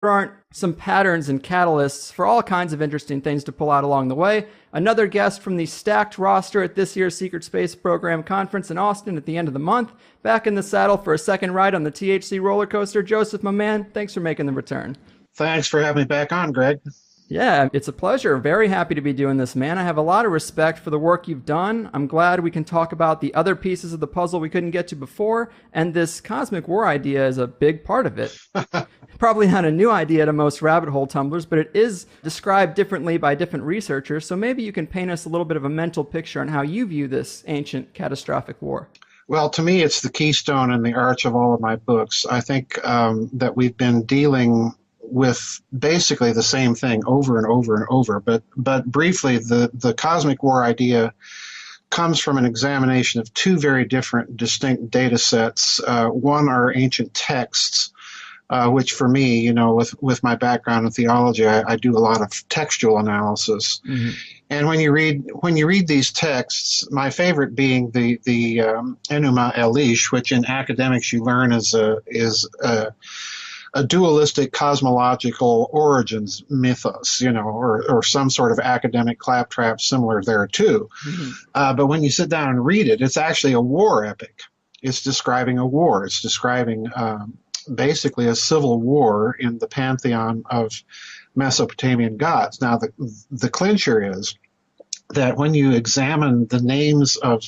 there aren't some patterns and catalysts for all kinds of interesting things to pull out along the way. Another guest from the stacked roster at this year's Secret Space Program conference in Austin at the end of the month. Back in the saddle for a second ride on the THC roller coaster. Joseph, my man, thanks for making the return. Thanks for having me back on, Greg. Yeah, it's a pleasure. Very happy to be doing this, man. I have a lot of respect for the work you've done. I'm glad we can talk about the other pieces of the puzzle we couldn't get to before, and this cosmic war idea is a big part of it. Probably not a new idea to most rabbit hole tumblers, but it is described differently by different researchers, so maybe you can paint us a little bit of a mental picture on how you view this ancient catastrophic war. Well, to me, it's the keystone and the arch of all of my books. I think that we've been dealing with basically the same thing over and over and over. But briefly, the cosmic war idea comes from an examination of two very different, distinct data sets. One are ancient texts, which for me, you know, with my background in theology, I do a lot of textual analysis. Mm-hmm. And when you read these texts, my favorite being the Enuma Elish, which in academics you learn is a dualistic cosmological origins mythos, you know, or some sort of academic claptrap similar there too. Mm-hmm. But when you sit down and read it, it's actually a war epic. It's describing a war. It's describing basically a civil war in the pantheon of Mesopotamian gods. Now, the clincher is that when you examine the names of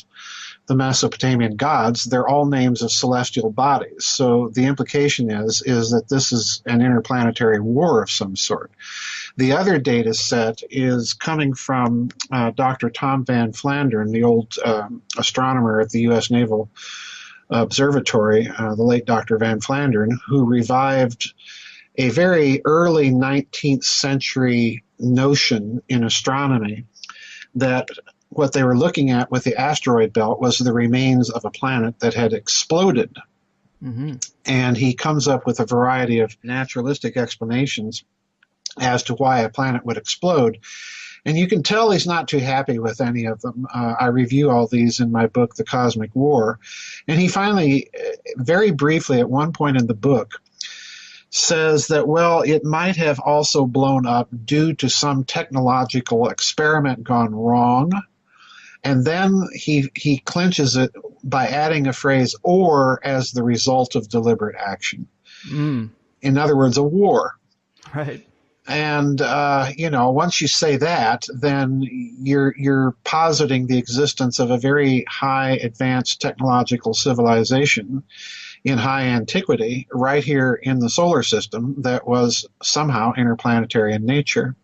the Mesopotamian gods, they're all names of celestial bodies. So the implication is that this is an interplanetary war of some sort. The other data set is coming from Dr. Tom Van Flandern, the old astronomer at the U.S. Naval Observatory, the late Dr. Van Flandern, who revived a very early 19th century notion in astronomy that what they were looking at with the asteroid belt was the remains of a planet that had exploded. Mm-hmm. And he comes up with a variety of naturalistic explanations as to why a planet would explode. And you can tell he's not too happy with any of them. I review all these in my book, The Cosmic War. And he finally, very briefly at one point in the book, says that, well, it might have also blown up due to some technological experiment gone wrong. And then he clinches it by adding a phrase, or as the result of deliberate action. Mm. In other words, a war. Right. And, you know, once you say that, then you're positing the existence of a very high advanced technological civilization in high antiquity right here in the solar system that was somehow interplanetary in nature,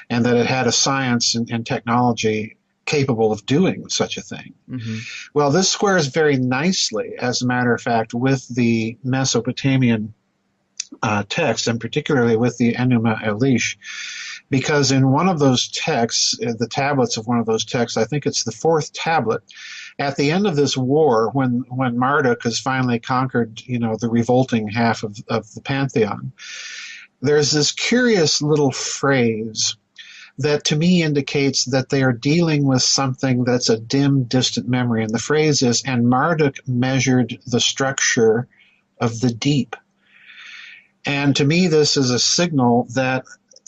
and that it had a science and technology capable of doing such a thing. Mm-hmm. Well, this squares very nicely, as a matter of fact, with the Mesopotamian text, and particularly with the Enuma Elish, because in one of those texts, the tablets of one of those texts, I think it's the fourth tablet, at the end of this war, when Marduk has finally conquered, you know, the revolting half of the pantheon, there's this curious little phrase that to me indicates that they are dealing with something that's a dim, distant memory. And the phrase is, and Marduk measured the structure of the deep. And to me, this is a signal that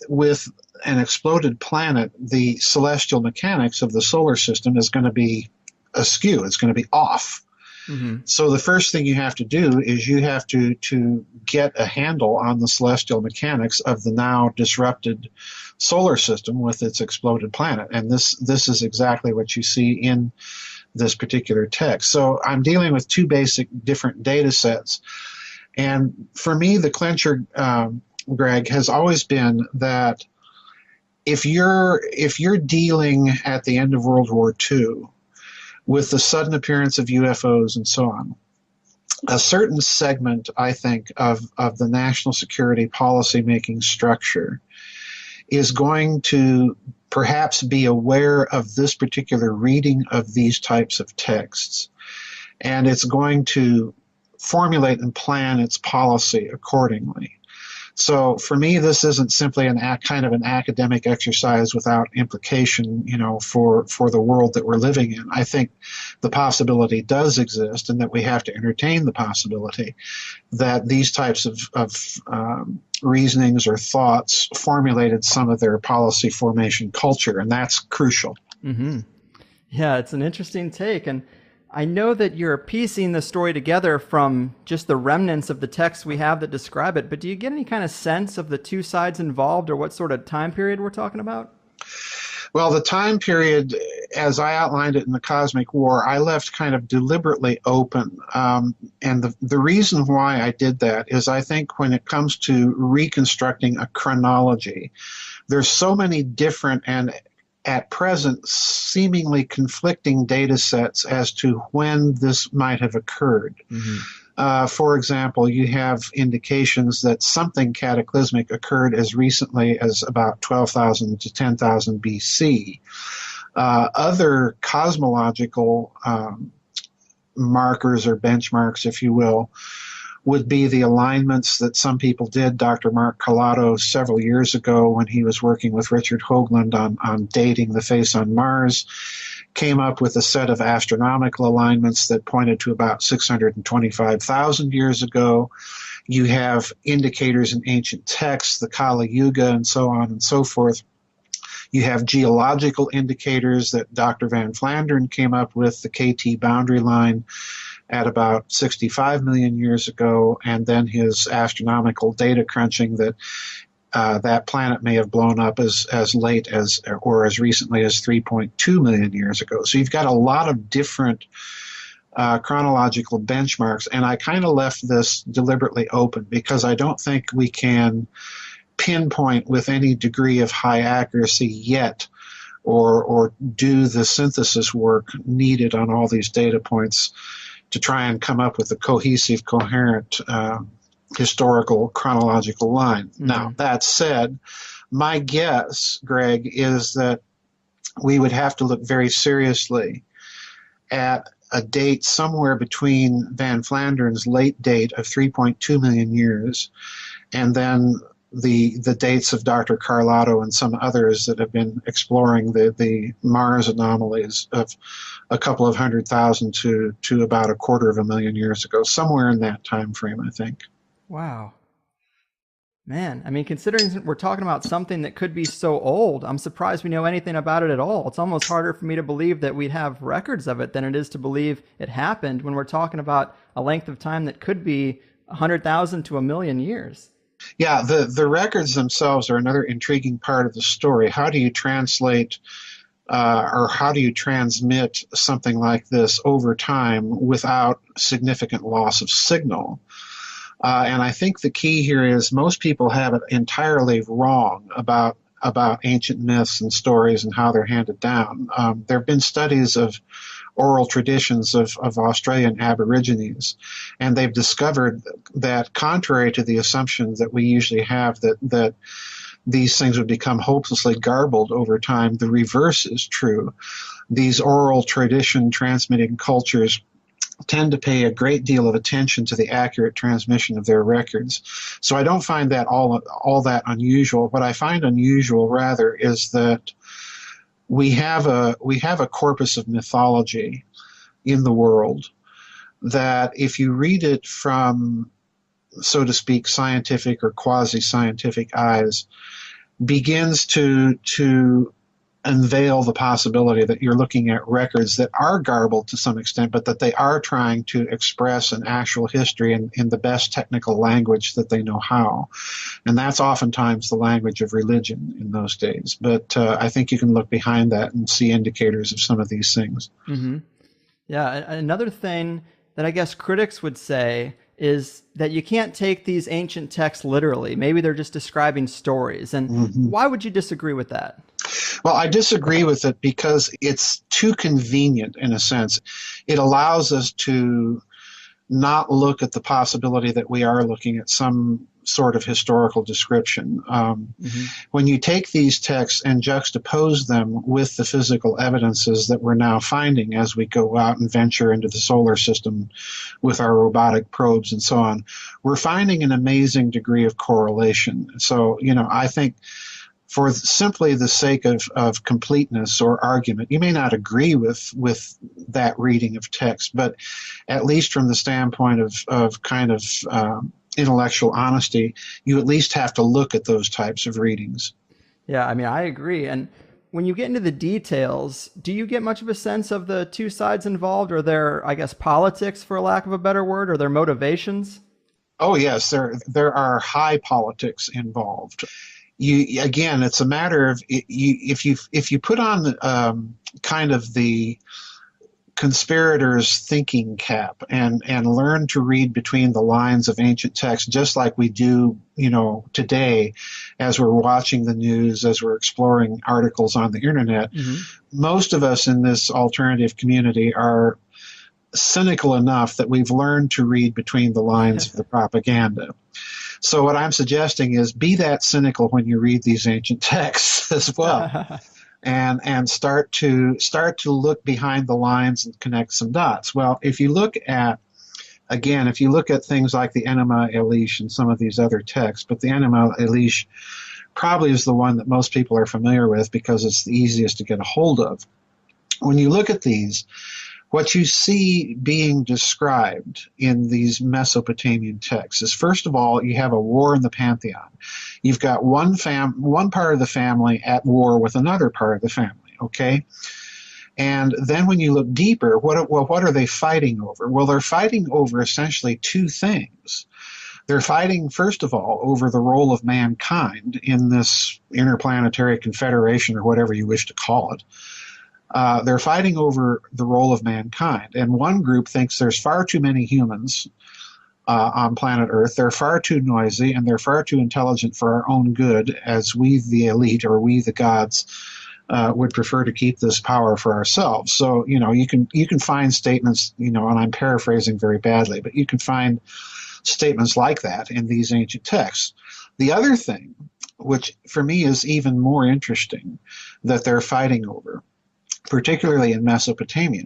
with an exploded planet, the celestial mechanics of the solar system is going to be askew. It's going to be off. Mm-hmm. So the first thing you have to do is you have to get a handle on the celestial mechanics of the now disrupted solar system with its exploded planet. And this is exactly what you see in this particular text. So I'm dealing with two basic different data sets. And for me, the clincher, Greg, has always been that if you're dealing at the end of World War II with the sudden appearance of UFOs and so on, a certain segment, I think, of the national security policy-making structure is going to perhaps be aware of this particular reading of these types of texts, and it's going to formulate and plan its policy accordingly. So for me, this isn't simply kind of an academic exercise without implication, for the world that we're living in. I think the possibility does exist, and that we have to entertain the possibility that these types of reasonings or thoughts formulated some of their policy formation culture, and that's crucial. Mm-hmm. Yeah, it's an interesting take. And I know that you're piecing the story together from just the remnants of the texts we have that describe it, but do you get any kind of sense of the two sides involved or what sort of time period we're talking about? Well, the time period, as I outlined it in the Cosmic War, I left kind of deliberately open. And the reason why I did that is I think when it comes to reconstructing a chronology, there's so many different and at present seemingly conflicting data sets as to when this might have occurred. Mm-hmm. For example, you have indications that something cataclysmic occurred as recently as about 12,000 to 10,000 BC. Other cosmological markers or benchmarks, if you will, would be the alignments that some people did. Dr. Mark Calato several years ago, when he was working with Richard Hoagland on dating the face on Mars, came up with a set of astronomical alignments that pointed to about 625,000 years ago. You have indicators in ancient texts, the Kali Yuga, and so on and so forth. You have geological indicators that Dr. Van Flandern came up with, the KT boundary line, at about 65 million years ago, and then his astronomical data crunching that that planet may have blown up as late as or as recently as 3.2 million years ago. So you've got a lot of different chronological benchmarks, and I kind of left this deliberately open because I don't think we can pinpoint with any degree of high accuracy yet or do the synthesis work needed on all these data points to try and come up with a cohesive, coherent historical chronological line. Mm-hmm. Now, that said, my guess, Greg, is that we would have to look very seriously at a date somewhere between Van Flandern's late date of 3.2 million years and then the dates of Dr. Carlotto and some others that have been exploring the Mars anomalies of a couple of 100,000 to about 250,000 years ago, somewhere in that time frame, I think. Wow. Man, I mean, considering we're talking about something that could be so old, I'm surprised we know anything about it at all. It's almost harder for me to believe that we'd have records of it than it is to believe it happened when we're talking about a length of time that could be 100,000 to 1,000,000 years. Yeah, the records themselves are another intriguing part of the story. How do you translate or how do you transmit something like this over time without significant loss of signal? And I think the key here is most people have it entirely wrong about ancient myths and stories and how they're handed down. There have been studies of oral traditions of Australian Aborigines, and they've discovered that contrary to the assumption that we usually have that these things would become hopelessly garbled over time, the reverse is true. These oral tradition transmitting cultures tend to pay a great deal of attention to the accurate transmission of their records. So I don't find that all that unusual. What I find unusual, rather, is that we have a corpus of mythology in the world that if you read it from, so to speak, scientific or quasi-scientific eyes, begins to unveil the possibility that you're looking at records that are garbled to some extent, but that they are trying to express an actual history in the best technical language that they know how. And that's oftentimes the language of religion in those days. But I think you can look behind that and see indicators of some of these things. Mm-hmm. Yeah, another thing that I guess critics would say is that you can't take these ancient texts literally. Maybe they're just describing stories. And mm-hmm. Why would you disagree with that? Well, I disagree with it because it's too convenient in a sense. It allows us to not look at the possibility that we are looking at some sort of historical description. Mm-hmm. When you take these texts and juxtapose them with the physical evidences that we're now finding as we go out and venture into the solar system with our robotic probes and so on, we're finding an amazing degree of correlation. So, I think for simply the sake of completeness or argument, you may not agree with that reading of text, but at least from the standpoint of kind of intellectual honesty, you at least have to look at those types of readings. Yeah, I mean, I agree. And when you get into the details, do you get much of a sense of the two sides involved, or their, I guess, politics, for lack of a better word, or their motivations? Oh, yes, there are high politics involved. Again, it's a matter of if you put on kind of the conspirators' thinking cap and learn to read between the lines of ancient texts, just like we do, today, as we're watching the news, as we're exploring articles on the internet. Mm-hmm. Most of us in this alternative community are cynical enough that we've learned to read between the lines of the propaganda. So what I'm suggesting is be that cynical when you read these ancient texts as well, and start to look behind the lines and connect some dots. Well, if you look at things like the Enema Elish and some of these other texts, but the Enema Elish probably is the one that most people are familiar with because it's the easiest to get a hold of. When you look at these, what you see being described in these Mesopotamian texts is, first of all, you have a war in the pantheon. You've got one part of the family at war with another part of the family, okay? And then when you look deeper, what are they fighting over? Well, they're fighting over essentially two things. They're fighting, first of all, over the role of mankind in this interplanetary confederation, or whatever you wish to call it. They're fighting over the role of mankind. And one group thinks there's far too many humans on planet Earth. They're far too noisy, and they're far too intelligent for our own good, as we, the elite, or we, the gods, would prefer to keep this power for ourselves. So, you can find statements, and I'm paraphrasing very badly, but you can find statements like that in these ancient texts. The other thing, which for me is even more interesting, that they're fighting over, particularly in Mesopotamia,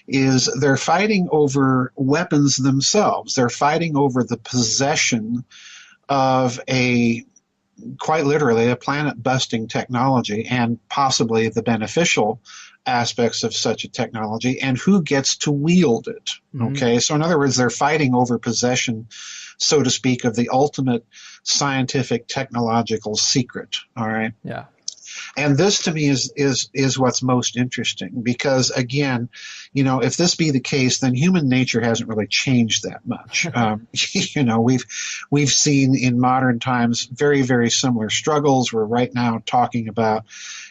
is they're fighting over weapons themselves. They're fighting over the possession of quite literally, a planet-busting technology, and possibly the beneficial aspects of such a technology, and who gets to wield it. Mm-hmm. Okay, so in other words, they're fighting over possession, so to speak, of the ultimate scientific technological secret. All right. Yeah. And this, to me, is what's most interesting, because, again, if this be the case, then human nature hasn't really changed that much. We've seen in modern times very, very similar struggles. We're right now talking about,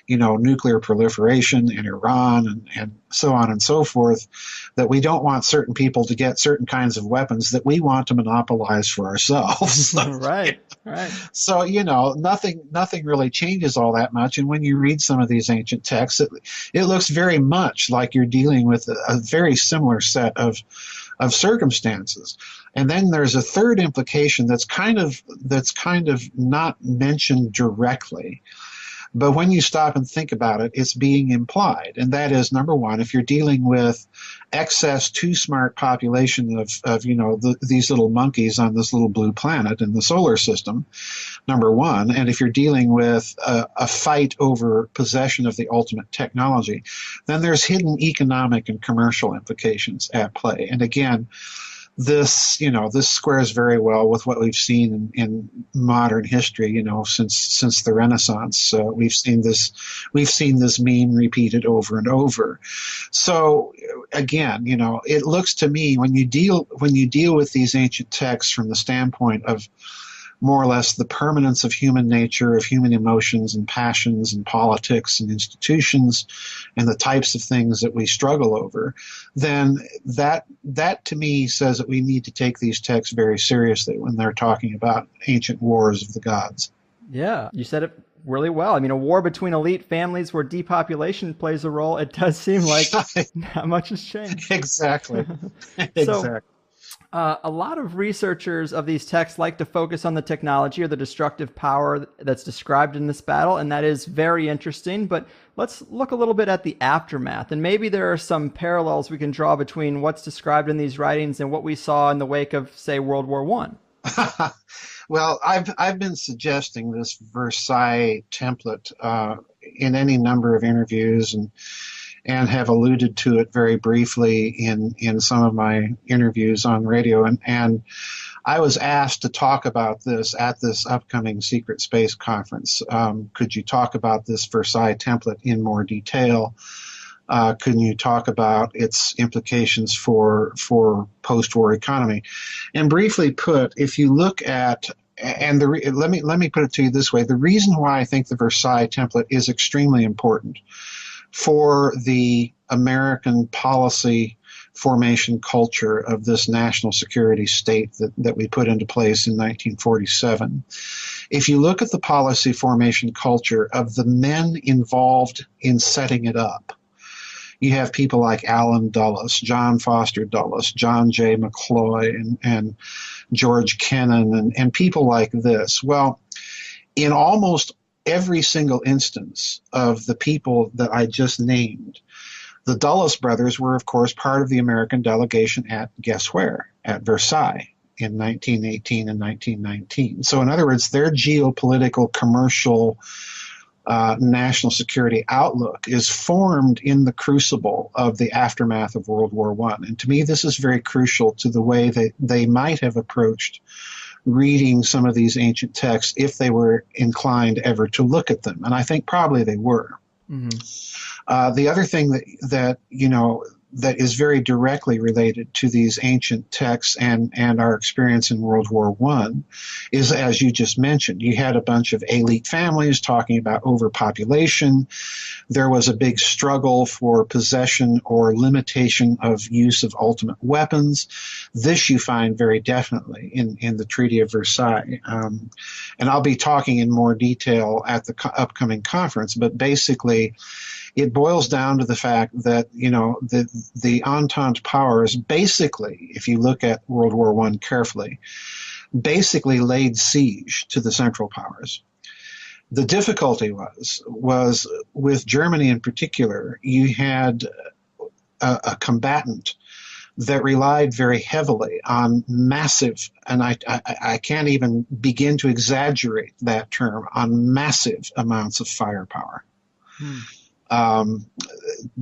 nuclear proliferation in Iran and so on and so forth, that we don't want certain people to get certain kinds of weapons that we want to monopolize for ourselves. Right. So, nothing really changes all that much. And when you read some of these ancient texts, it looks very much like you're dealing with a very similar set of circumstances. And then there's a third implication that's kind of not mentioned directly. But when you stop and think about it, it's being implied. And that is, number one, if you're dealing with excess too smart population of these little monkeys on this little blue planet in the solar system, number one, and if you're dealing with a fight over possession of the ultimate technology, then there's hidden economic and commercial implications at play. And again, this squares very well with what we've seen in modern history, since the Renaissance. We've seen this meme repeated over and over. So again, it looks to me, when you deal with these ancient texts from the standpoint of more or less the permanence of human nature, of human emotions and passions and politics and institutions and the types of things that we struggle over, then that to me says that we need to take these texts very seriously when they're talking about ancient wars of the gods. Yeah, you said it really well. I mean, a war between elite families where depopulation plays a role, it does seem like not much has changed. Exactly. So, A lot of researchers of these texts like to focus on the technology or the destructive power that's described in this battle, and that is very interesting. But let's look a little bit at the aftermath, and maybe there are some parallels we can draw between what's described in these writings and what we saw in the wake of, say, World War One. Well, I've been suggesting this Versailles template in any number of interviews, and have alluded to it very briefly in some of my interviews on radio. And I was asked to talk about this at this upcoming Secret Space Conference. Could you talk about this Versailles template in more detail? Could you talk about its implications for post-war economy? And briefly put, if you look at let me put it to you this way: the reason why I think the Versailles template is extremely important for the American policy formation culture of this national security state that we put into place in 1947. If you look at the policy formation culture of the men involved in setting it up, you have people like Allen Dulles, John Foster Dulles, John J. McCloy, and George Kennan, and people like this. Well, in almost every single instance of the people that I just named, the Dulles brothers were, of course, part of the American delegation at, guess where? At Versailles in 1918 and 1919. So in other words, their geopolitical, commercial, national security outlook is formed in the crucible of the aftermath of World War I. And to me, this is very crucial to the way that they might have approached reading some of these ancient texts if they were inclined ever to look at them. And I think probably they were. Mm-hmm. The other thing that that is very directly related to these ancient texts and our experience in World War I is, as you just mentioned, you had a bunch of elite families talking about overpopulation. There was a big struggle for possession or limitation of use of ultimate weapons. This you find very definitely in the Treaty of Versailles. And I'll be talking in more detail at the upcoming conference, but basically it boils down to the fact that, the Entente powers basically, if you look at World War I carefully, basically laid siege to the Central Powers. The difficulty was with Germany in particular, you had a combatant that relied very heavily on massive, and I can't even begin to exaggerate that term, on massive amounts of firepower.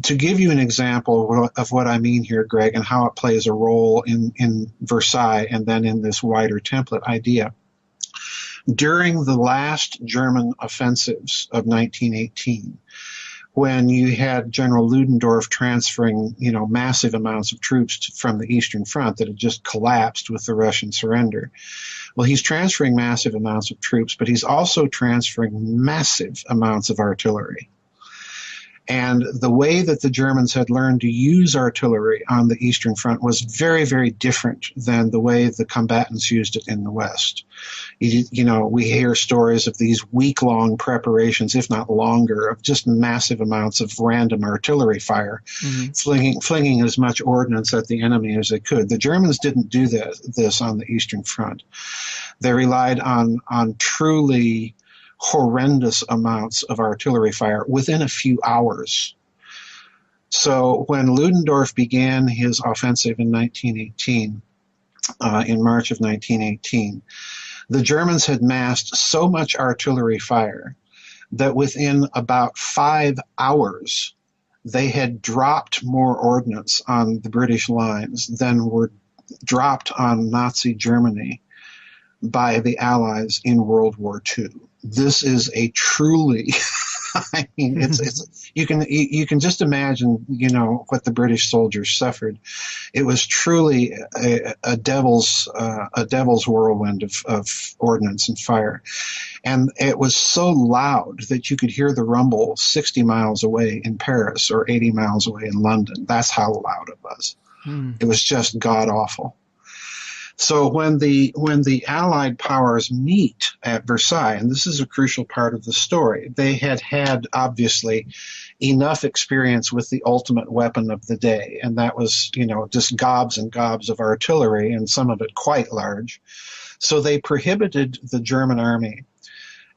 To give you an example of what I mean here, Greg, and how it plays a role in Versailles and then in this wider template idea. During the last German offensives of 1918, when you had General Ludendorff transferring, massive amounts of troops from the Eastern Front that had just collapsed with the Russian surrender. Well, he's transferring massive amounts of troops, but he's also transferring massive amounts of artillery. And the way that the Germans had learned to use artillery on the Eastern Front was very, very different than the way the combatants used it in the West. We hear stories of these week-long preparations, if not longer, of just massive amounts of random artillery fire, flinging as much ordnance at the enemy as they could. The Germans didn't do this on the Eastern Front. They relied on truly horrendous amounts of artillery fire within a few hours. So when Ludendorff began his offensive in 1918, in March of 1918, the Germans had massed so much artillery fire that within about 5 hours, they had dropped more ordnance on the British lines than were dropped on Nazi Germany by the Allies in World War II. This is a truly, it's you can just imagine, what the British soldiers suffered. It was truly a devil's whirlwind of ordnance and fire, and it was so loud that you could hear the rumble 60 miles away in Paris or 80 miles away in London. That's how loud it was. It was just god awful. So when the Allied powers meet at Versailles, and this is a crucial part of the story, they had obviously enough experience with the ultimate weapon of the day, and that was, just gobs and gobs of artillery, and some of it quite large. So they prohibited the German army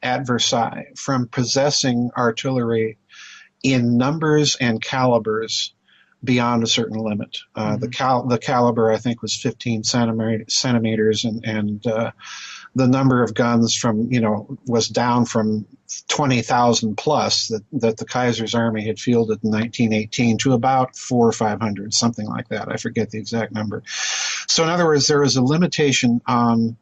at Versailles from possessing artillery in numbers and calibers beyond a certain limit. The caliber, I think, was 15 centimeters, and the number of guns was down from 20,000 plus that the Kaiser's army had fielded in 1918 to about 400 or 500, something like that. I forget the exact number. So in other words, there was a limitation on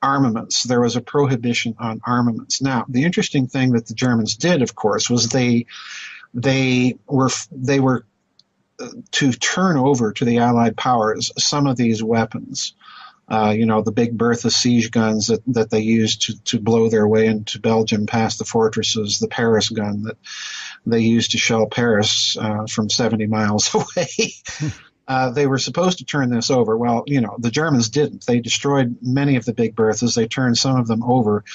armaments. There was a prohibition on armaments. Now, the interesting thing that the Germans did, of course, was they were to turn over to the Allied powers some of these weapons. The Big Bertha siege guns that they used to blow their way into Belgium past the fortresses, the Paris gun that they used to shell Paris from 70 miles away. They were supposed to turn this over. Well, the Germans didn't. They destroyed many of the Big Berthas. They turned some of them over,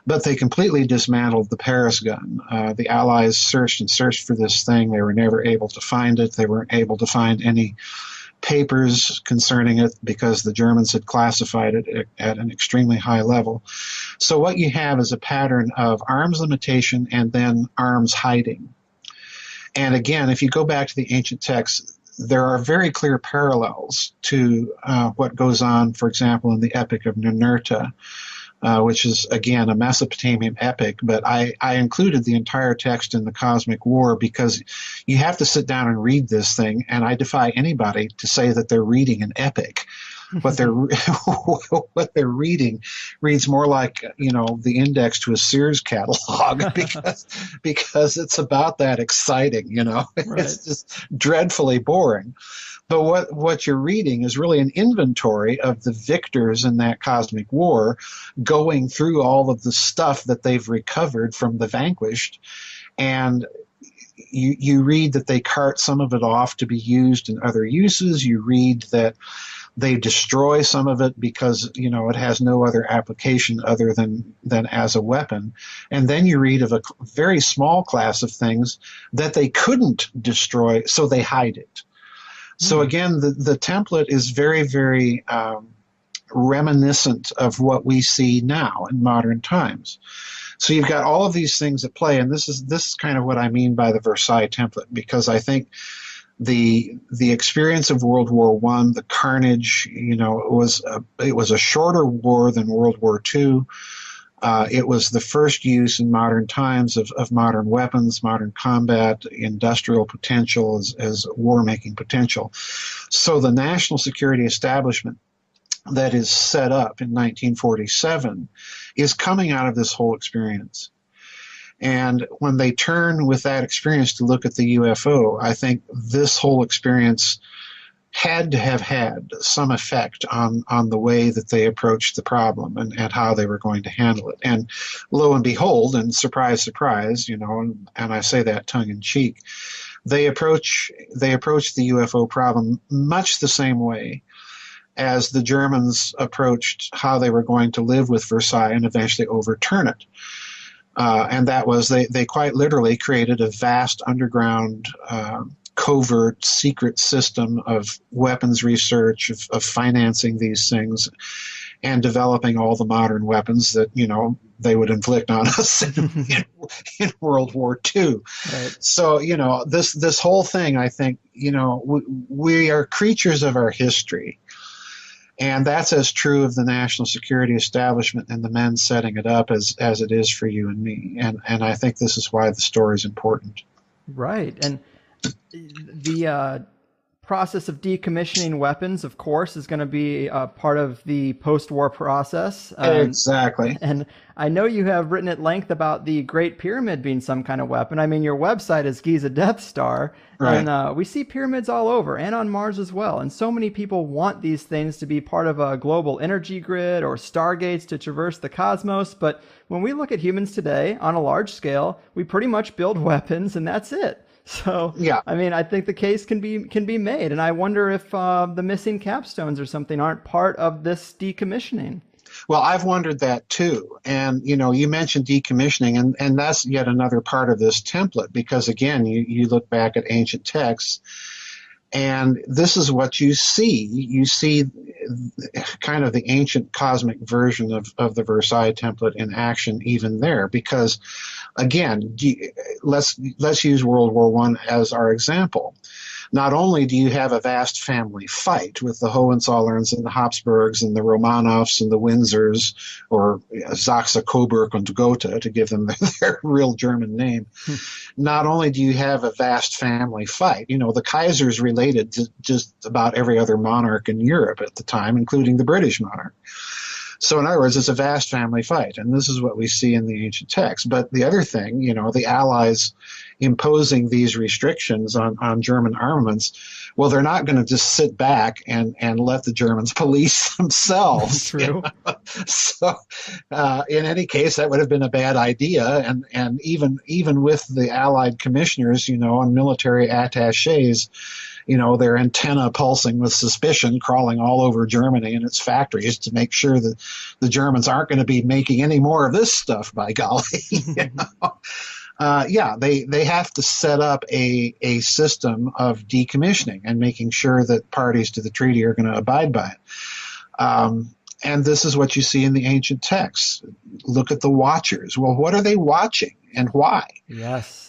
but they completely dismantled the Paris gun. The Allies searched and searched for this thing. They were never able to find it. They weren't able to find any papers concerning it because the Germans had classified it at an extremely high level. So what you have is a pattern of arms limitation and then arms hiding. And again, if you go back to the ancient texts, there are very clear parallels to what goes on, for example, in the Epic of Ninurta, which is, again, a Mesopotamian epic. But I included the entire text in the Cosmic War because you have to sit down and read this thing, and I defy anybody to say that they're reading an epic. What they're reading reads more like the index to a Sears catalog because it's about that exciting. Right. It's just dreadfully boring. But what you're reading is really an inventory of the victors in that cosmic war, going through all of the stuff that they've recovered from the vanquished, and you read that they cart some of it off to be used in other uses. You read that they destroy some of it because, it has no other application other than as a weapon. And then you read of a very small class of things that they couldn't destroy, so they hide it. So again, the template is very, very reminiscent of what we see now in modern times. So you've got all of these things at play, and this is kind of what I mean by the Versailles template, because I think the experience of World War I, the carnage, it was a shorter war than World War II. It was the first use in modern times of modern weapons, modern combat, industrial potential as war-making potential. So the national security establishment that is set up in 1947 is coming out of this whole experience. And when they turn with that experience to look at the UFO, I think this whole experience had to have had some effect on the way that they approached the problem and how they were going to handle it. And lo and behold, and surprise, surprise, and I say that tongue in cheek, they approach the UFO problem much the same way as the Germans approached how they were going to live with Versailles and eventually overturn it. And that was they quite literally created a vast underground covert secret system of weapons research, of financing these things, and developing all the modern weapons that they would inflict on us in World War II. Right. So this whole thing, I think, we are creatures of our history. And that's as true of the national security establishment and the men setting it up as it is for you and me. And I think this is why the story is important. Right. And the process of decommissioning weapons, of course, is going to be part of the post-war process. Exactly. And I know you have written at length about the Great Pyramid being some kind of weapon. I mean, your website is Giza Death Star, right. And we see pyramids all over and on Mars as well. And so many people want these things to be part of a global energy grid or stargates to traverse the cosmos. But when we look at humans today on a large scale, we pretty much build weapons and that's it. So, Yeah. I mean, I think the case can be made, and I wonder if the missing capstones or something aren't part of this decommissioning. Well, I've wondered that too. And, you mentioned decommissioning, and that's yet another part of this template, because again, you look back at ancient texts, and this is what you see. You see kind of the ancient cosmic version of the Versailles template in action even there, because again, let's use World War One as our example. Not only do you have a vast family fight with the Hohenzollerns and the Habsburgs and the Romanovs and the Windsors, or Saxe, Coburg, and Gotha, to give them their real German name. Not only do you have a vast family fight, the Kaiser's related to just about every other monarch in Europe at the time, including the British monarch. So in other words, it's a vast family fight, and this is what we see in the ancient text. But the other thing, the Allies imposing these restrictions on German armaments, well, they're not going to just sit back and let the Germans police themselves. True. So in any case, that would have been a bad idea. And even with the Allied commissioners, and military attachés, their antenna pulsing with suspicion, crawling all over Germany and its factories to make sure that the Germans aren't going to be making any more of this stuff, by golly. They have to set up a system of decommissioning and making sure that parties to the treaty are going to abide by it. And this is what you see in the ancient texts. Look at the watchers. Well, what are they watching and why? Yes.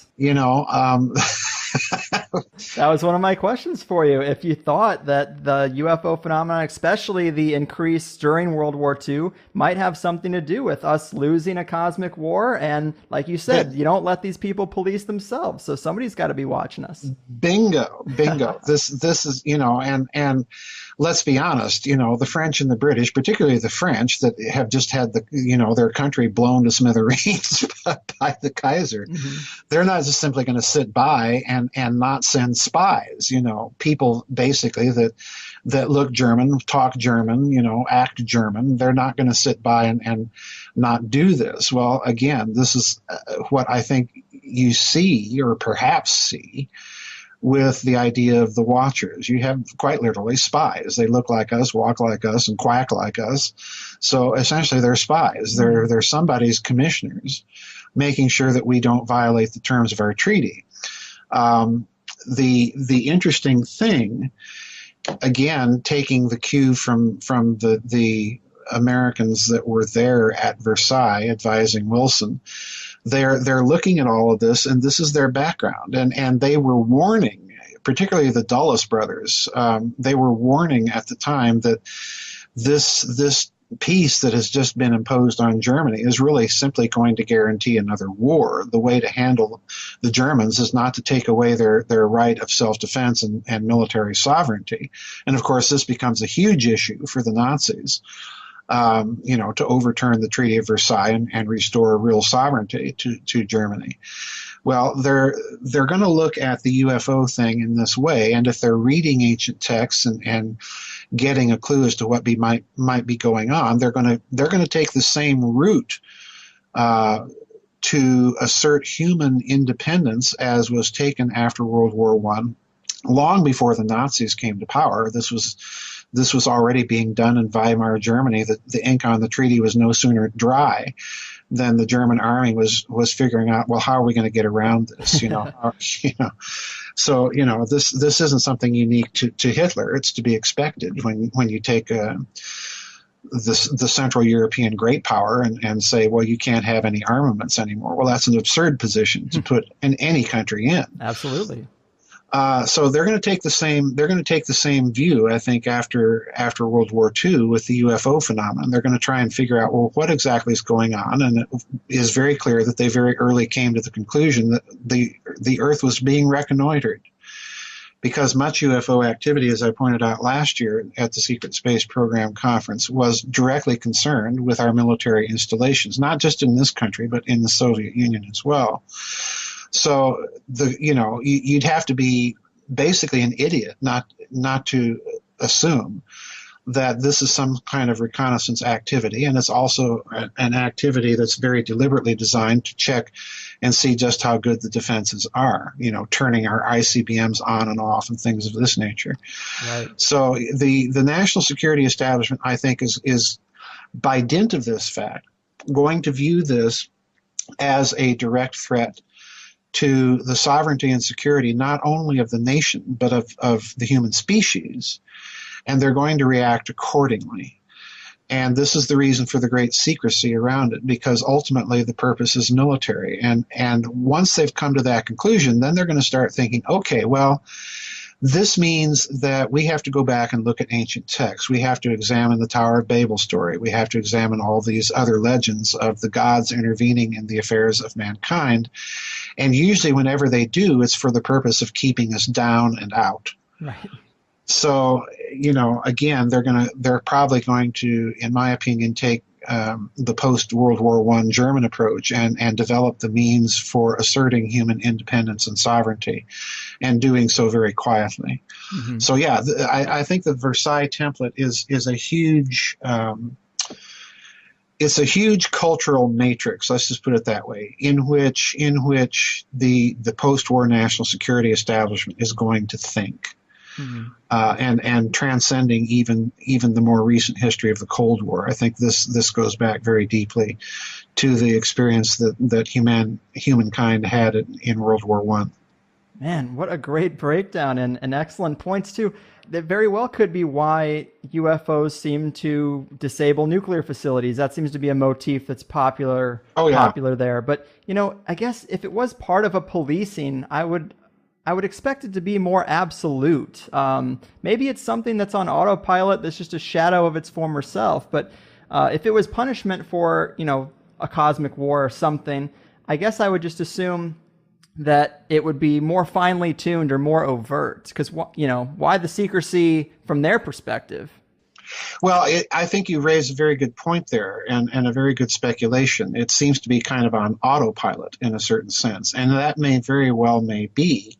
That was one of my questions for you. If you thought that the UFO phenomenon, especially the increase during World War II, might have something to do with us losing a cosmic war, and like you said, you don't let these people police themselves, so somebody's got to be watching us. Bingo. This is, and let's be honest, the French and the British, particularly the French, that have just had their country blown to smithereens by the Kaiser. Mm-hmm. They're not just simply going to sit by and not send spies, people basically that look German, talk German, act German. They're not going to sit by and not do this. Well, again, this is what I think you see, or perhaps see, with the idea of the watchers. You have quite literally spies. They look like us, walk like us, and quack like us. So essentially they're spies. They're somebody's commissioners, making sure that we don't violate the terms of our treaty. The interesting thing, again, taking the cue from the Americans that were there at Versailles advising Wilson, they're looking at all of this, and this is their background, and they were warning, particularly the Dulles brothers. They were warning at the time that this peace that has just been imposed on Germany is really simply going to guarantee another war. The way to handle the Germans is not to take away their right of self-defense and military sovereignty. And of course, this becomes a huge issue for the Nazis. To overturn the Treaty of Versailles and restore real sovereignty to Germany. Well, they're going to look at the UFO thing in this way, and if they're reading ancient texts and getting a clue as to what might be going on, they're going to take the same route to assert human independence as was taken after World War One, long before the Nazis came to power. This was already being done in Weimar Germany. The ink on the treaty was no sooner dry than the German army was figuring out, well, how are we going to get around this? So this isn't something unique to Hitler. It's to be expected when you take the Central European great power and say, well, you can't have any armaments anymore. Well, that's an absurd position to put in any country in. Absolutely. So they're going to take the same. They're going to take the same view, I think, after World War II with the UFO phenomenon. They're going to try and figure out, well, what exactly is going on. And it is very clear that they very early came to the conclusion that the Earth was being reconnoitered, because much UFO activity, as I pointed out last year at the Secret Space Program Conference, was directly concerned with our military installations, not just in this country, but in the Soviet Union as well. So you'd have to be basically an idiot not to assume that this is some kind of reconnaissance activity, and it's also an activity that's very deliberately designed to check and see just how good the defenses are, turning our ICBMs on and off and things of this nature. Right. So the national security establishment, I think, is by dint of this fact, going to view this as a direct threat to the sovereignty and security not only of the nation, but of the human species, and they're going to react accordingly. And this is the reason for the great secrecy around it, because ultimately the purpose is military. And once they've come to that conclusion, then they're going to start thinking, okay, well, this means that we have to go back and look at ancient texts. We have to examine the Tower of Babel story. We have to examine all these other legends of the gods intervening in the affairs of mankind. And usually whenever they do, it's for the purpose of keeping us down and out. Right. So, again, they're probably going to, in my opinion, take the post-World War I German approach and develop the means for asserting human independence and sovereignty, and doing so very quietly. Mm-hmm. So, yeah, I think the Versailles template is a huge it's a huge cultural matrix, let's just put it that way, in which the post-war national security establishment is going to think. Mm-hmm. And transcending even the more recent history of the Cold War. I think this goes back very deeply to the experience that humankind had in World War I. Man, what a great breakdown and excellent points too. That very well could be why UFOs seem to disable nuclear facilities. That seems to be a motif that's popular there. But I guess if it was part of a policing, I would expect it to be more absolute. Maybe it's something that's on autopilot that's just a shadow of its former self. But if it was punishment for, a cosmic war or something, I guess I would just assume that it would be more finely tuned or more overt. Because, why the secrecy from their perspective? Well, I think you raised a very good point there and a very good speculation. It seems to be kind of on autopilot in a certain sense, and that may very well be.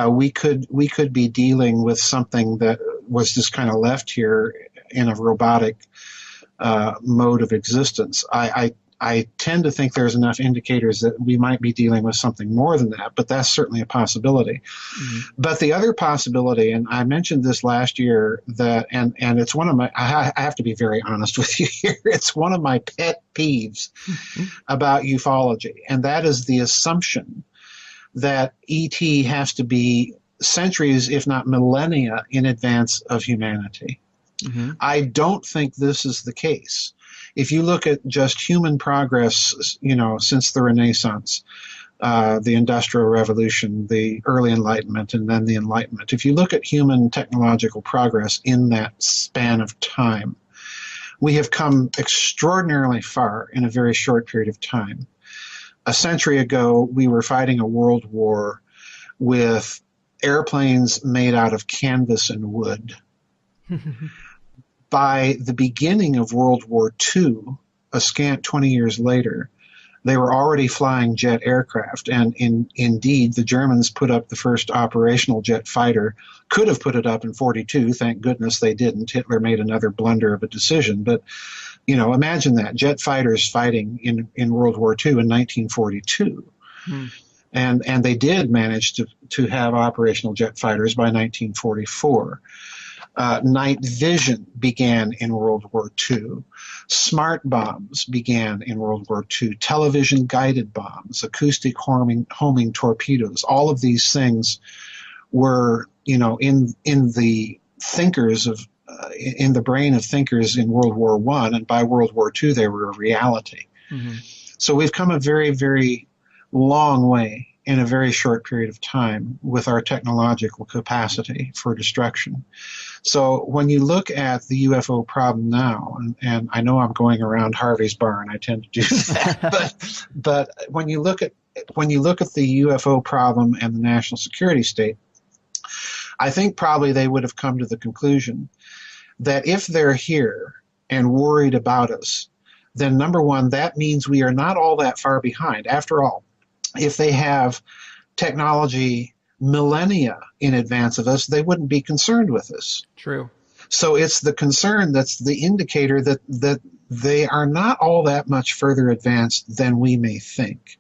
We could be dealing with something that was just kind of left here in a robotic mode of existence. I tend to think there's enough indicators that we might be dealing with something more than that, but that's certainly a possibility. Mm-hmm. But the other possibility, and I mentioned this last year, and it's one of my, I have to be very honest with you here, it's one of my pet peeves about ufology, and that is the assumption that ET has to be centuries, if not millennia, in advance of humanity. Mm-hmm. I don't think this is the case. If you look at just human progress, since the Renaissance, the Industrial Revolution, the early Enlightenment, and then the Enlightenment, if you look at human technological progress in that span of time, we have come extraordinarily far in a very short period of time. A century ago, we were fighting a world war with airplanes made out of canvas and wood. By the beginning of World War II, a scant 20 years later, they were already flying jet aircraft. And indeed, the Germans put up the first operational jet fighter, could have put it up in 1942. Thank goodness they didn't. Hitler made another blunder of a decision. But, imagine that, jet fighters fighting in World War II in 1942. And they did manage to have operational jet fighters by 1944. Night vision began in World War II. Smart bombs began in World War II. Television guided bombs, acoustic homing torpedoes. All of these things were, in the thinkers of, in the brain of thinkers in World War I, and by World War II they were a reality. Mm-hmm. So we've come a very, very long way in a very short period of time with our technological capacity for destruction. So when you look at the UFO problem now, and I know I'm going around Harvey's barn, I tend to do that, but when you look at the UFO problem and the national security state, I think probably they would have come to the conclusion that if they're here and worried about us, then number one, that means we are not all that far behind. After all, if they have technology millennia in advance of us, they wouldn't be concerned with us. True. So it's the concern that's the indicator that they are not all that much further advanced than we may think.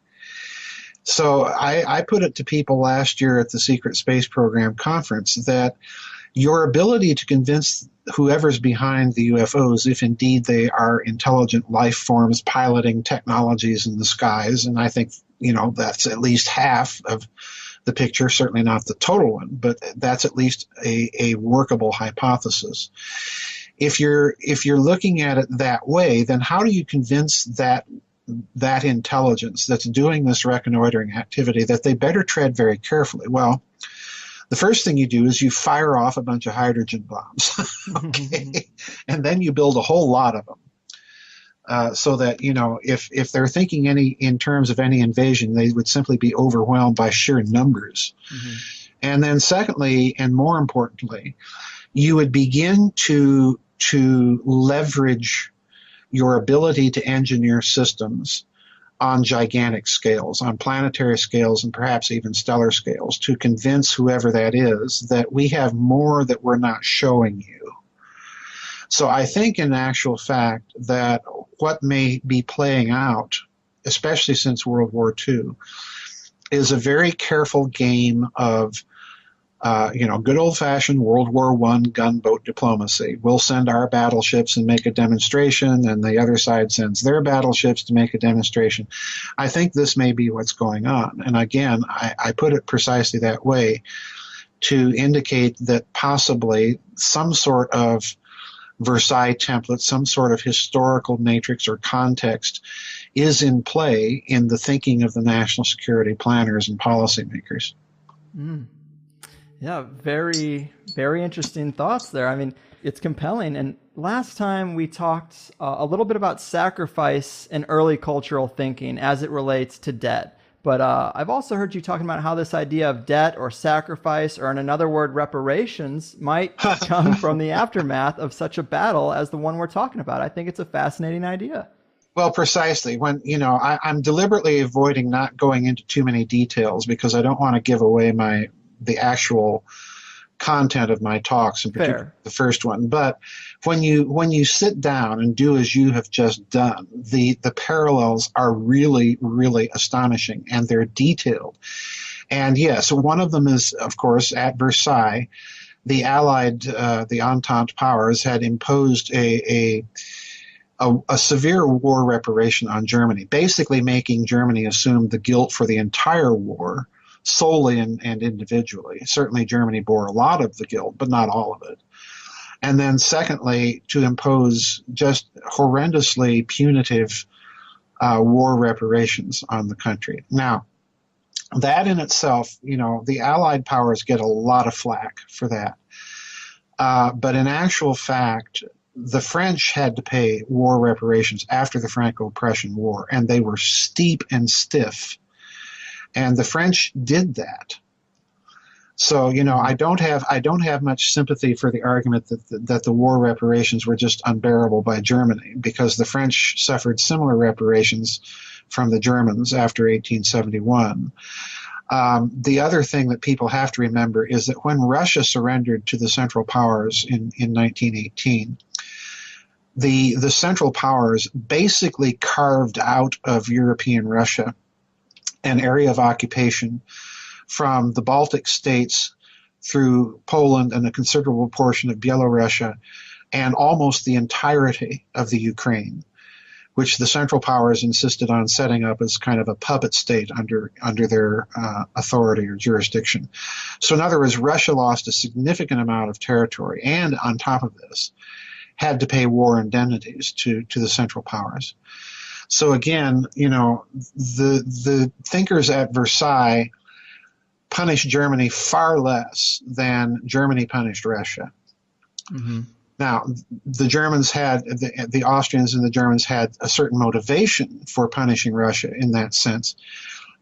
So I put it to people last year at the Secret Space Program conference that your ability to convince whoever's behind the UFOs, if indeed they are intelligent life forms piloting technologies in the skies, and I think, that's at least half of the picture, certainly not the total one, but that's at least a workable hypothesis. If you're looking at it that way, then how do you convince that intelligence that's doing this reconnoitering activity that they better tread very carefully? Well, the first thing you do is you fire off a bunch of hydrogen bombs, okay? And then you build a whole lot of them. So that, if they're thinking in terms of any invasion, they would simply be overwhelmed by sheer numbers. Mm-hmm. And then secondly, and more importantly, you would begin to leverage your ability to engineer systems on gigantic scales, on planetary scales, and perhaps even stellar scales, to convince whoever that is that we have more that we're not showing you. So I think in actual fact that what may be playing out, especially since World War II, is a very careful game of, good old-fashioned World War I gunboat diplomacy. We'll send our battleships and make a demonstration, and the other side sends their battleships to make a demonstration. I think this may be what's going on. And again, I put it precisely that way to indicate that possibly some sort of Versailles template, some sort of historical matrix or context is in play in the thinking of the national security planners and policymakers. Mm. Yeah, very, very interesting thoughts there. I mean, it's compelling. And last time we talked a little bit about sacrifice in early cultural thinking as it relates to debt. But I've also heard you talking about how this idea of debt or sacrifice, or in another word, reparations, might come from the aftermath of such a battle as the one we're talking about. I think it's a fascinating idea. Well, precisely. When, I'm deliberately avoiding not going into too many details because I don't want to give away the actual content of my talks, in particular the first one. But when you sit down and do as you have just done, the parallels are really, really astonishing, and they're detailed. And yes, one of them is, of course, at Versailles, the Allied, the Entente powers had imposed a severe war reparation on Germany, basically making Germany assume the guilt for the entire war solely and individually. Certainly Germany bore a lot of the guilt, but not all of it. And then secondly, to impose just horrendously punitive war reparations on the country. Now, that in itself, the Allied powers get a lot of flack for that. But in actual fact, the French had to pay war reparations after the Franco-Prussian War, and they were steep and stiff. And the French did that. So, I don't have much sympathy for the argument that the war reparations were just unbearable by Germany, because the French suffered similar reparations from the Germans after 1871. The other thing that people have to remember is that when Russia surrendered to the Central Powers in 1918, the Central Powers basically carved out of European Russia an area of occupation from the Baltic states through Poland and a considerable portion of Belarus and almost the entirety of the Ukraine, which the Central Powers insisted on setting up as kind of a puppet state under their authority or jurisdiction. So in other words, Russia lost a significant amount of territory, and on top of this, had to pay war indemnities to the Central Powers. So again, the thinkers at Versailles punished Germany far less than Germany punished Russia. Mm-hmm. Now, the Germans the Austrians and the Germans had a certain motivation for punishing Russia in that sense,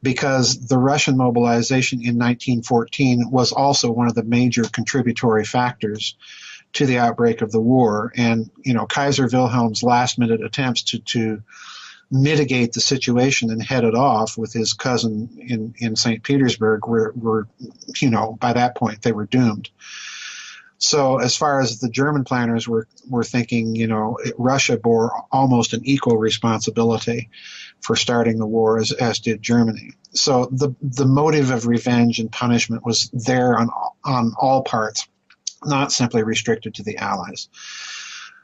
because the Russian mobilization in 1914 was also one of the major contributory factors to the outbreak of the war. And, Kaiser Wilhelm's last-minute attempts to mitigate the situation and head it off with his cousin in St. Petersburg were, by that point, they were doomed. So as far as the German planners were thinking, Russia bore almost an equal responsibility for starting the war as did Germany. So the motive of revenge and punishment was there on all parts, not simply restricted to the Allies.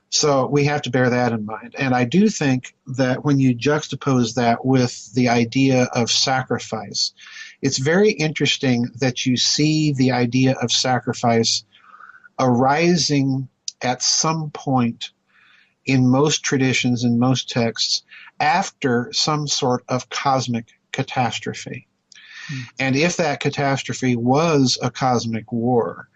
So we have to bear that in mind. And I do think that when you juxtapose that with the idea of sacrifice, it's very interesting that you see the idea of sacrifice arising at some point in most traditions, in most texts, after some sort of cosmic catastrophe. And if that catastrophe was a cosmic war,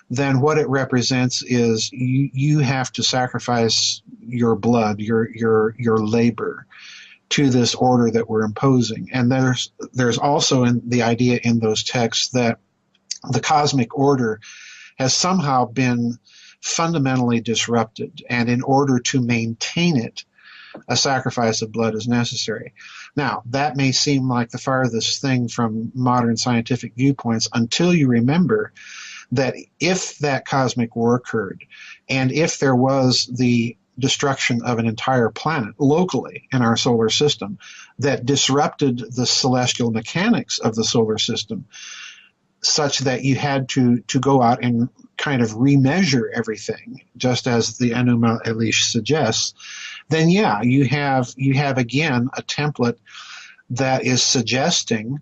then what it represents is you have to sacrifice your blood, your labor to this order that we're imposing. And there's also in the idea in those texts that the cosmic order has somehow been fundamentally disrupted, and in order to maintain it, a sacrifice of blood is necessary. Now, that may seem like the farthest thing from modern scientific viewpoints until you remember that if that cosmic war occurred, and if there was the destruction of an entire planet locally in our solar system that disrupted the celestial mechanics of the solar system, such that you had to go out and kind of remeasure everything, just as the Enuma Elish suggests, then yeah, you have again a template that is suggesting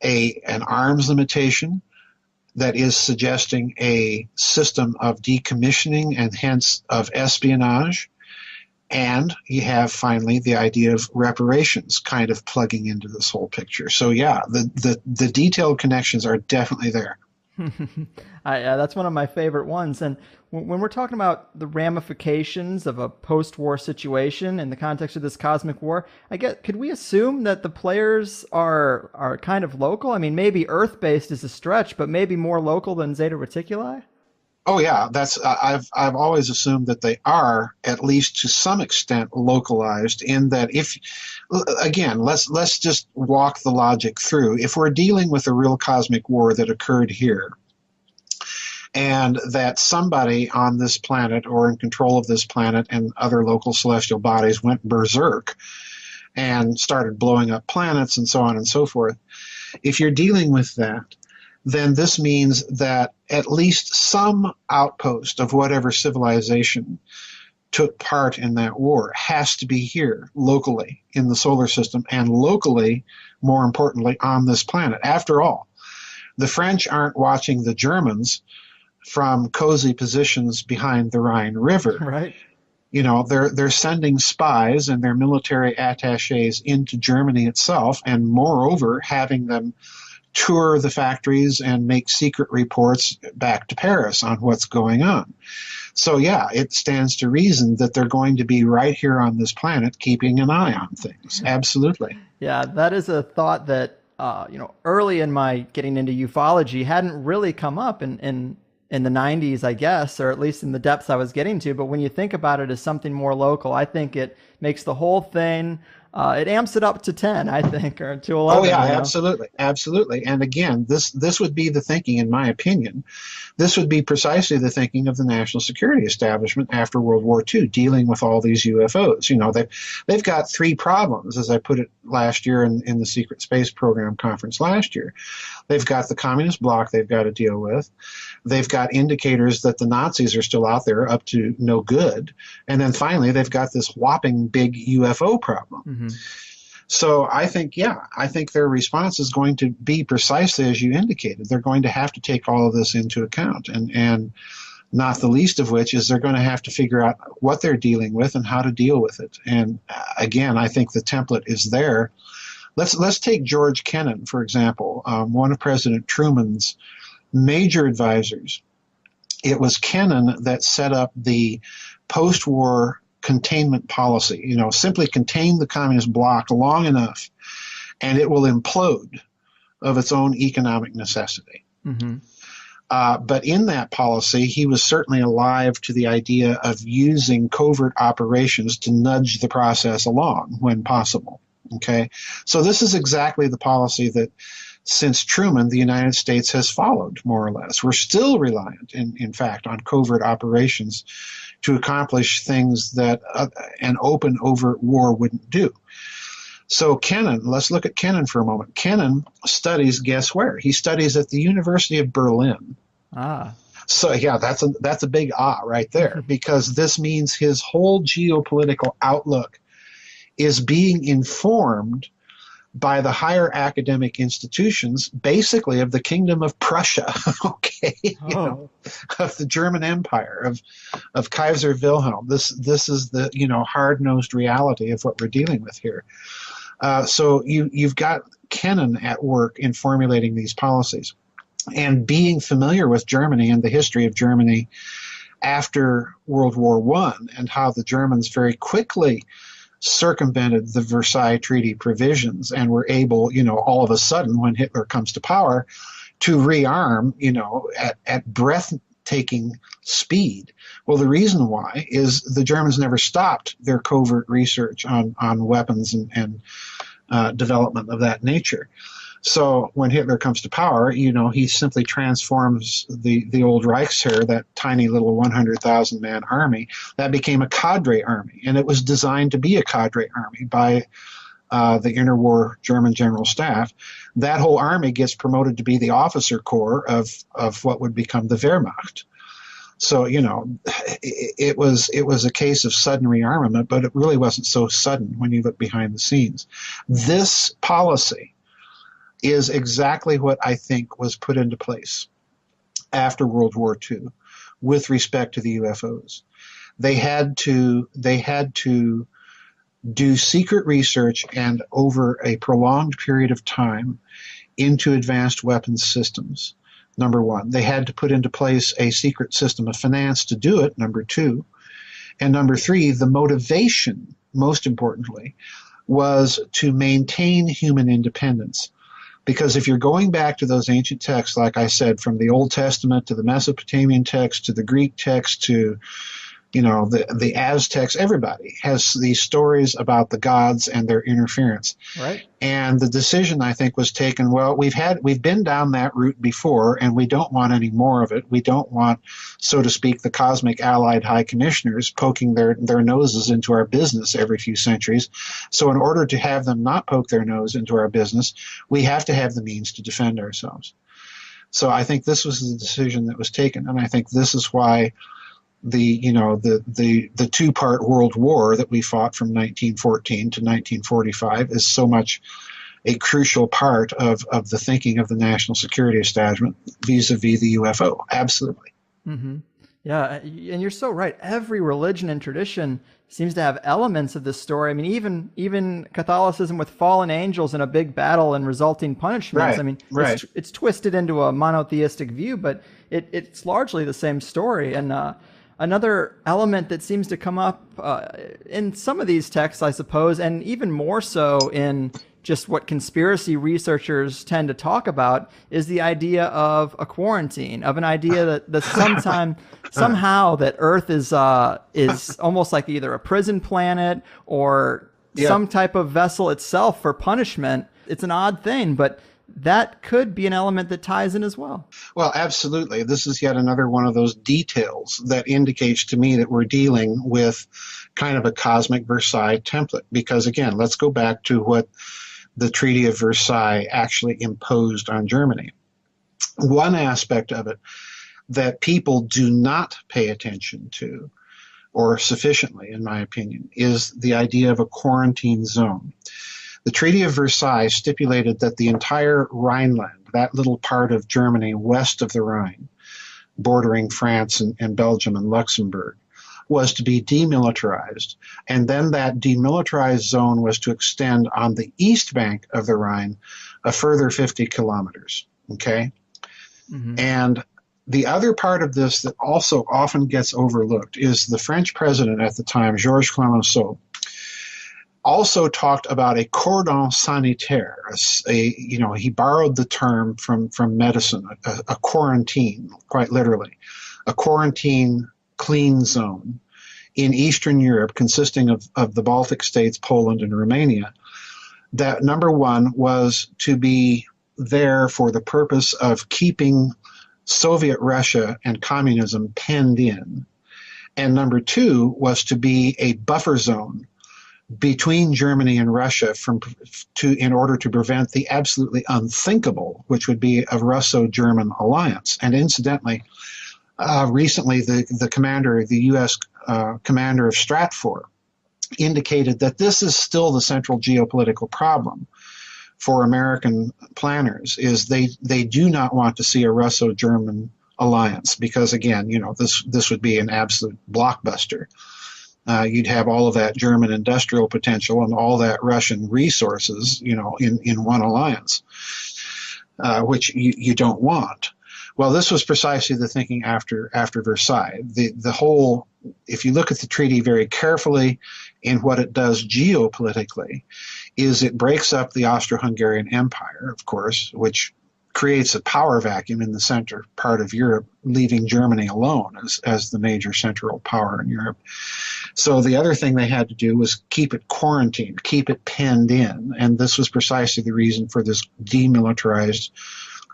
an arms limitation, that is suggesting a system of decommissioning and hence of espionage. And you have finally the idea of reparations kind of plugging into this whole picture. So yeah, the detailed connections are definitely there. That's one of my favorite ones. And when we're talking about the ramifications of a post-war situation in the context of this cosmic war, could we assume that the players are kind of local? I mean, maybe Earth-based is a stretch, but maybe more local than Zeta Reticuli? Oh yeah, I've always assumed that they are, at least to some extent, localized. In that, let's just walk the logic through. If we're dealing with a real cosmic war that occurred here, and that somebody on this planet or in control of this planet and other local celestial bodies went berserk and started blowing up planets and so on and so forth, if you're dealing with that, then this means that at least some outpost of whatever civilization took part in that war has to be here locally in the solar system, and locally, more importantly, on this planet. After all, the French aren't watching the Germans from cozy positions behind the Rhine River. Right. They're sending spies and their military attaches into Germany itself, and moreover, having them tour the factories and make secret reports back to Paris on what's going on. So yeah, it stands to reason that they're going to be right here on this planet keeping an eye on things. Absolutely. Yeah, that is a thought that, early in my getting into ufology hadn't really come up in the 90s, I guess, or at least in the depths I was getting to. But when you think about it as something more local, I think it makes the whole thing, it amps it up to 10, I think, or to 11. Oh, yeah, absolutely. Absolutely. And again, this would be the thinking, in my opinion. This would be precisely the thinking of the national security establishment after World War II, dealing with all these UFOs. They've got three problems, as I put it last year in the Secret Space Program conference last year. They've got the communist bloc they've got to deal with. They've got indicators that the Nazis are still out there up to no good. And then finally, they've got this whopping big UFO problem. Mm-hmm. So I think their response is going to be precisely as you indicated. They're going to have to take all of this into account, and not the least of which is they're going to have to figure out what they're dealing with and how to deal with it. And again, I think the template is there. Let's take George Kennan, for example, one of President Truman's major advisors. It was Kennan that set up the post-war containment policy. Simply contain the communist bloc long enough and it will implode of its own economic necessity. Mm-hmm. But in that policy, he was certainly alive to the idea of using covert operations to nudge the process along when possible. Okay, so this is exactly the policy since Truman, the United States has followed, more or less. We're still reliant, in fact, on covert operations to accomplish things that an open, overt war wouldn't do. So Kennan, let's look at Kennan for a moment. Kennan studies, guess where? He studies at the University of Berlin. So yeah, that's a big right there, because this means his whole geopolitical outlook is being informed by the higher academic institutions, basically of the Kingdom of Prussia, okay, of the German Empire, of Kaiser Wilhelm. This is the hard-nosed reality of what we're dealing with here. So you've got Kennan at work in formulating these policies, and being familiar with Germany and the history of Germany after World War I, and how the Germans very quickly circumvented the Versailles Treaty provisions and were able, all of a sudden, when Hitler comes to power, to rearm, at breathtaking speed. Well, the reason why is the Germans never stopped their covert research on weapons and development of that nature. So when Hitler comes to power, he simply transforms the old Reichsheer, that tiny little 100,000 man army, that became a cadre army. And it was designed to be a cadre army by the interwar German General Staff. That whole army gets promoted to be the officer corps of what would become the Wehrmacht. So, it was a case of sudden rearmament, but it really wasn't so sudden when you look behind the scenes. This policy is exactly what I think was put into place after World War II with respect to the UFOs. They had to do secret research, and over a prolonged period of time, into advanced weapons systems. Number one, they had to put into place a secret system of finance to do it. Number two, and number three, the motivation, most importantly, was to maintain human independence. Because if you're going back to those ancient texts, like I said, from the Old Testament to the Mesopotamian text to the Greek text to, the Aztecs, everybody has these stories about the gods and their interference. Right. And the decision, I think, was taken, well, we've been down that route before, and we don't want any more of it. We don't want, so to speak, the cosmic allied high commissioners poking their noses into our business every few centuries. So in order to have them not poke their nose into our business, we have to have the means to defend ourselves. So I think this was the decision that was taken, and I think this is why the two-part World War that we fought from 1914 to 1945 is so much a crucial part of the thinking of the national security establishment vis-a-vis the UFO. Absolutely. Mm-hmm. Yeah, and you're so right. Every religion and tradition seems to have elements of this story. I mean, even Catholicism with fallen angels and a big battle and resulting punishments. Right, I mean, right. It's twisted into a monotheistic view, but it's largely the same story. And another element that seems to come up in some of these texts, I suppose, and even more so in just what conspiracy researchers tend to talk about, is the idea of a quarantine, of an idea that somehow that Earth is almost like either a prison planet or some type of vessel itself for punishment. It's an odd thing, but that could be an element that ties in as well. Well, absolutely. This is yet another one of those details that indicates to me that we're dealing with kind of a cosmic Versailles template. Because again, let's go back to what the Treaty of Versailles actually imposed on Germany. One aspect of it that people do not pay attention to, or sufficiently, in my opinion, is the idea of a quarantine zone. The Treaty of Versailles stipulated that the entire Rhineland, that little part of Germany west of the Rhine, bordering France and Belgium and Luxembourg, was to be demilitarized. And then that demilitarized zone was to extend on the east bank of the Rhine a further 50 kilometers. Okay? Mm-hmm. And the other part of this that also often gets overlooked is the French president at the time, Georges Clemenceau, also talked about a cordon sanitaire. He borrowed the term from medicine, a quarantine, quite literally, a quarantine clean zone in Eastern Europe consisting of the Baltic states, Poland, and Romania. That, number one, was to be there for the purpose of keeping Soviet Russia and communism penned in. And number two was to be a buffer zone between Germany and Russia in order to prevent the absolutely unthinkable, which would be a Russo-German alliance. And incidentally, recently the commander, the U.S. Commander of Stratfor, indicated that this is still the central geopolitical problem for American planners, is they do not want to see a Russo-German alliance because, again, this would be an absolute blockbuster. You'd have all of that German industrial potential and all that Russian resources, in one alliance, which you don't want. Well, this was precisely the thinking after Versailles. The whole, if you look at the treaty very carefully in what it does geopolitically, is it breaks up the Austro-Hungarian Empire, of course, which creates a power vacuum in the center part of Europe, leaving Germany alone as the major central power in Europe. So the other thing they had to do was keep it quarantined, keep it penned in. And this was precisely the reason for this demilitarized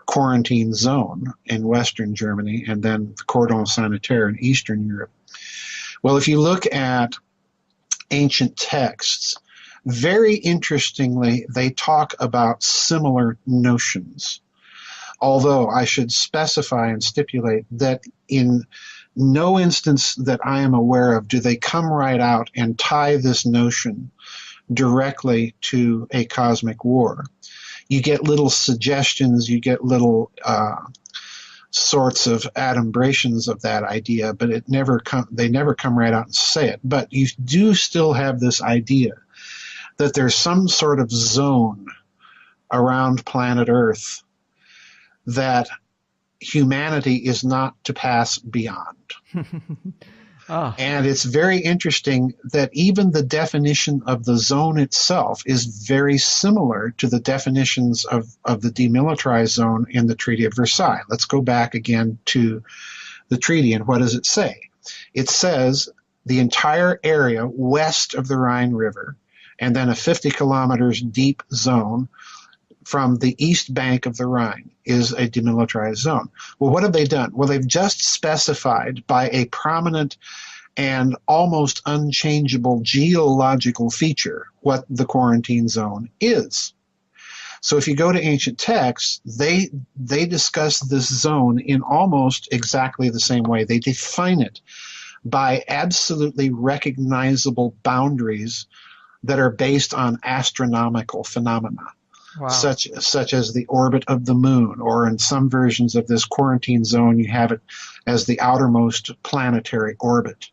quarantine zone in Western Germany and then the cordon sanitaire in Eastern Europe. Well, if you look at ancient texts, very interestingly, they talk about similar notions. Although I should specify and stipulate that in no instance that I am aware of do they come right out and tie this notion directly to a cosmic war. You get little suggestions, you get little sorts of adumbrations of that idea, but they never come right out and say it. But you do still have this idea that there's some sort of zone around planet Earth that humanity is not to pass beyond. Oh. And it's very interesting that even the definition of the zone itself is very similar to the definitions of the demilitarized zone in the Treaty of Versailles. Let's go back again to the treaty, and what does it say? It says the entire area west of the Rhine River, and then a 50 kilometers deep zone from the east bank of the Rhine is a demilitarized zone. Well, what have they done? Well, they've just specified by a prominent and almost unchangeable geological feature what the quarantine zone is. So if you go to ancient texts, they discuss this zone in almost exactly the same way. They define it by absolutely recognizable boundaries that are based on astronomical phenomena. Wow. Such as the orbit of the moon, or in some versions of this quarantine zone, you have it as the outermost planetary orbit.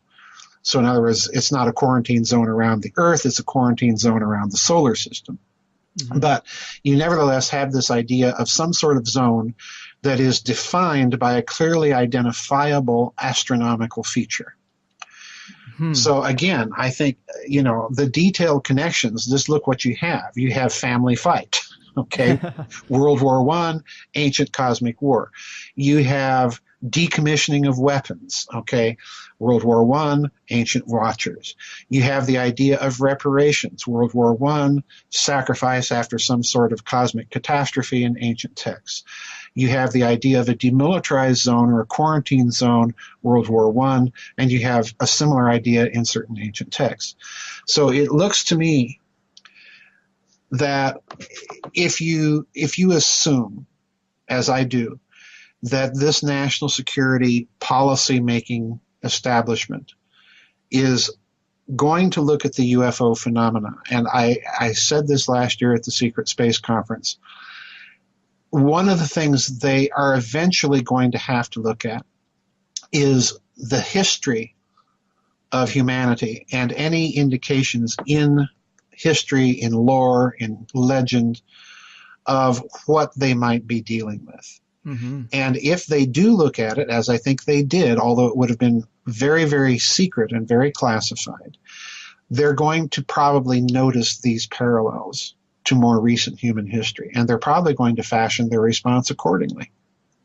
So in other words, it's not a quarantine zone around the Earth, it's a quarantine zone around the solar system. Mm-hmm. But you nevertheless have this idea of some sort of zone that is defined by a clearly identifiable astronomical feature. So again, I think, the detailed connections, just look what you have. You have family fight, okay? World War I, ancient cosmic war. You have decommissioning of weapons, okay? World War I, ancient watchers. You have the idea of reparations, World War I, sacrifice after some sort of cosmic catastrophe in ancient texts. You have the idea of a demilitarized zone or a quarantine zone, World War I, and you have a similar idea in certain ancient texts. So it looks to me that if you assume, as I do, that this national security policy-making establishment is going to look at the UFO phenomena, and I said this last year at the Secret Space Conference, one of the things they are eventually going to have to look at is the history of humanity and any indications in history, in lore, in legend of what they might be dealing with. Mm-hmm. And if they do look at it, as I think they did, although it would have been very, very secret and very classified, they're going to probably notice these parallels to more recent human history, and they're probably going to fashion their response accordingly.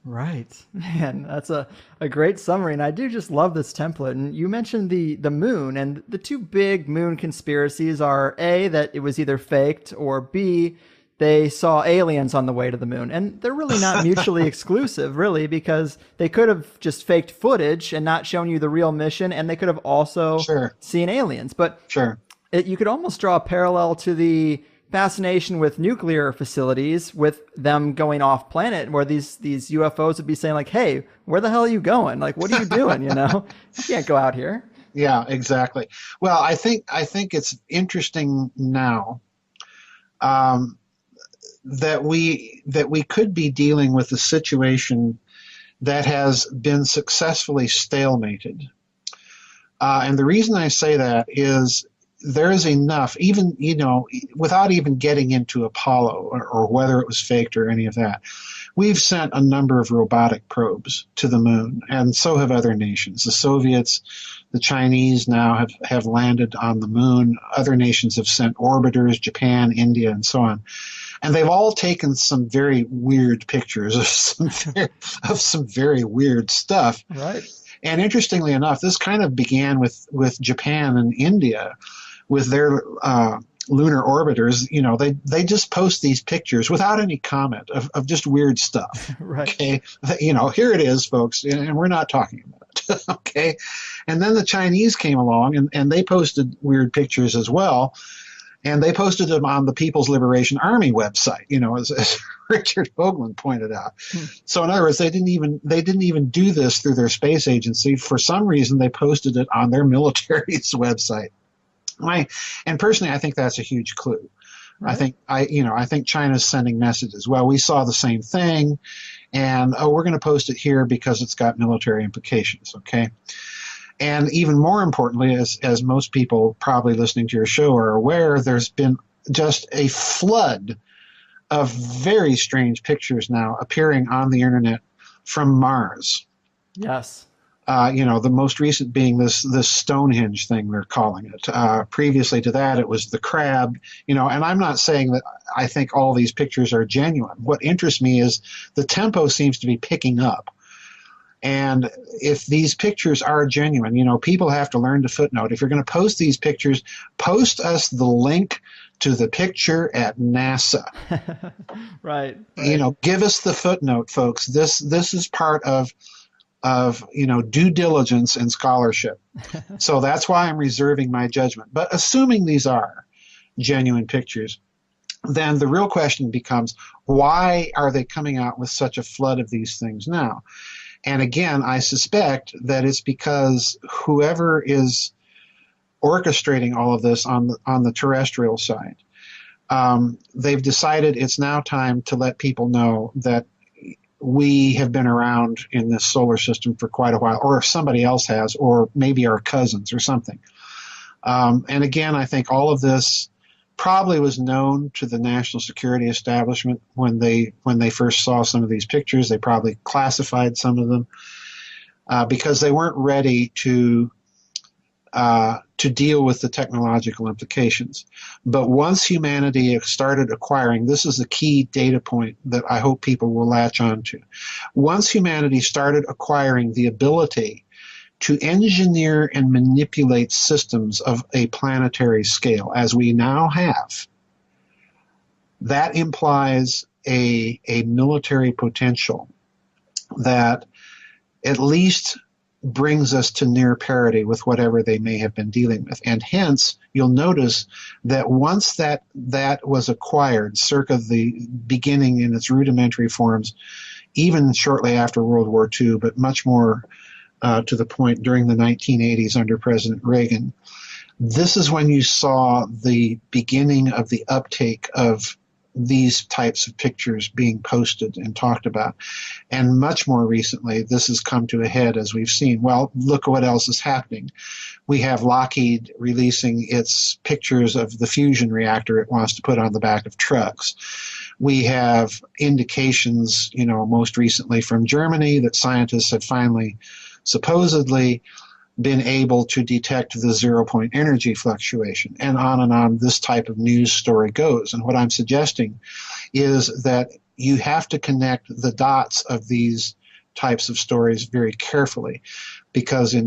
Right. Man, that's a great summary. And I do just love this template. And you mentioned the moon, and the two big moon conspiracies are A, that it was either faked, or B, they saw aliens on the way to the moon. And they're really not mutually exclusive, really, because they could have just faked footage and not shown you the real mission, and they could have also seen aliens. But you could almost draw a parallel to the fascination with nuclear facilities, with them going off planet, where these UFOs would be saying like, hey, where the hell are you going? Like, what are you doing? You can't go out here. Yeah, exactly. Well, I think it's interesting now that we could be dealing with a situation that has been successfully stalemated. And the reason I say that is there is enough, even, without even getting into Apollo or whether it was faked or any of that. We've sent a number of robotic probes to the moon, and so have other nations. The Soviets, the Chinese now have landed on the moon. Other nations have sent orbiters, Japan, India, and so on. And they've all taken some very weird pictures of some very weird stuff. Right. And interestingly enough, this kind of began with Japan and India with their lunar orbiters. They just post these pictures without any comment of just weird stuff. Right. Okay. Here it is, folks, and we're not talking about it. Okay. And then the Chinese came along and they posted weird pictures as well. And they posted them on the People's Liberation Army website, as Richard Hoagland pointed out. So in other words, they didn't even do this through their space agency. For some reason, they posted it on their military's website. And personally, I think that's a huge clue. Right. I think China's sending messages. Well, we saw the same thing, and we're going to post it here because it's got military implications. Okay. And even more importantly, as most people probably listening to your show are aware, there's been just a flood of very strange pictures now appearing on the internet from Mars. Yes. The most recent being this Stonehenge thing, they're calling it. Previously to that, it was the crab, and I'm not saying that I think all these pictures are genuine. What interests me is the tempo seems to be picking up. And if these pictures are genuine, people have to learn to footnote. If you're going to post these pictures, post us the link to the picture at NASA. Right. Give us the footnote, folks. This is part of due diligence and scholarship. So that's why I'm reserving my judgment. But assuming these are genuine pictures, then the real question becomes, why are they coming out with such a flood of these things now? And again, I suspect that it's because whoever is orchestrating all of this on the terrestrial side, they've decided it's now time to let people know that we have been around in this solar system for quite a while, or if somebody else has, or maybe our cousins or something. And again, I think all of this probably was known to the national security establishment when they first saw some of these pictures. They probably classified some of them because they weren't ready to deal with the technological implications. But once humanity started acquiring, this is a key data point that I hope people will latch on to. Once humanity started acquiring the ability to engineer and manipulate systems of a planetary scale, as we now have, that implies a military potential that at least brings us to near parity with whatever they may have been dealing with. And hence, you'll notice that once that was acquired, circa the beginning in its rudimentary forms, even shortly after World War II, but much more to the point during the 1980s under President Reagan, this is when you saw the beginning of the uptake of these types of pictures being posted and talked about. And much more recently, this has come to a head as we've seen. Well, look at what else is happening. We have Lockheed releasing its pictures of the fusion reactor it wants to put on the back of trucks. We have indications, most recently from Germany, that scientists have finally supposedly been able to detect the zero-point energy fluctuation, and on this type of news story goes. And what I'm suggesting is that you have to connect the dots of these types of stories very carefully, because to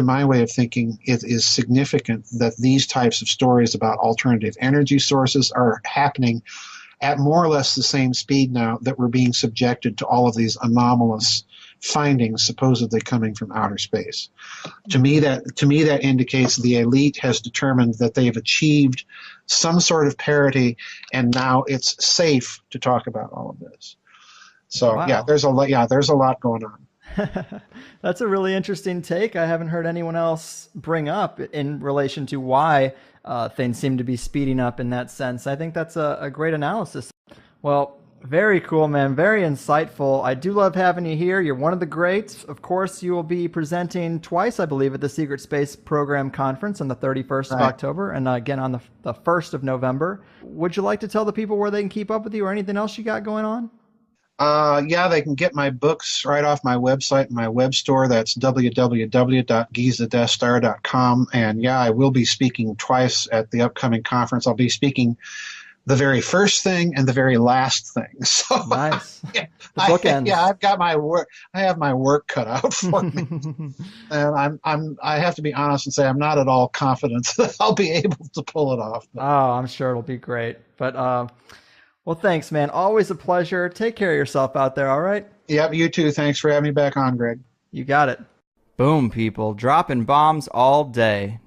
my way of thinking, it is significant that these types of stories about alternative energy sources are happening at more or less the same speed now that we're being subjected to all of these anomalous findings supposedly coming from outer space. To me, that indicates the elite has determined that they have achieved some sort of parity, and now it's safe to talk about all of this. So Wow. yeah, there's a lot going on. That's a really interesting take. I haven't heard anyone else bring up in relation to why things seem to be speeding up in that sense. I think that's a great analysis. Well, very cool, man. Very insightful. I do love having you here. You're one of the greats. Of course, you will be presenting twice, I believe, at the Secret Space Program Conference on the 31st of October and again on the 1st of November. Would you like to tell the people where they can keep up with you or anything else you got going on? Yeah, they can get my books right off my website, my web store. That's www.gizadestar.com. And yeah, I will be speaking twice at the upcoming conference. I'll be speaking the very first thing and the very last thing. So nice. Yeah, the bookends. I've got my work. I have my work cut out for me, and I have to be honest and say I'm not at all confident that I'll be able to pull it off. But. Oh, I'm sure it'll be great. But well, thanks, man. Always a pleasure. Take care of yourself out there. All right. Yep. You too. Thanks for having me back on, Greg. You got it. Boom, people. Dropping bombs all day.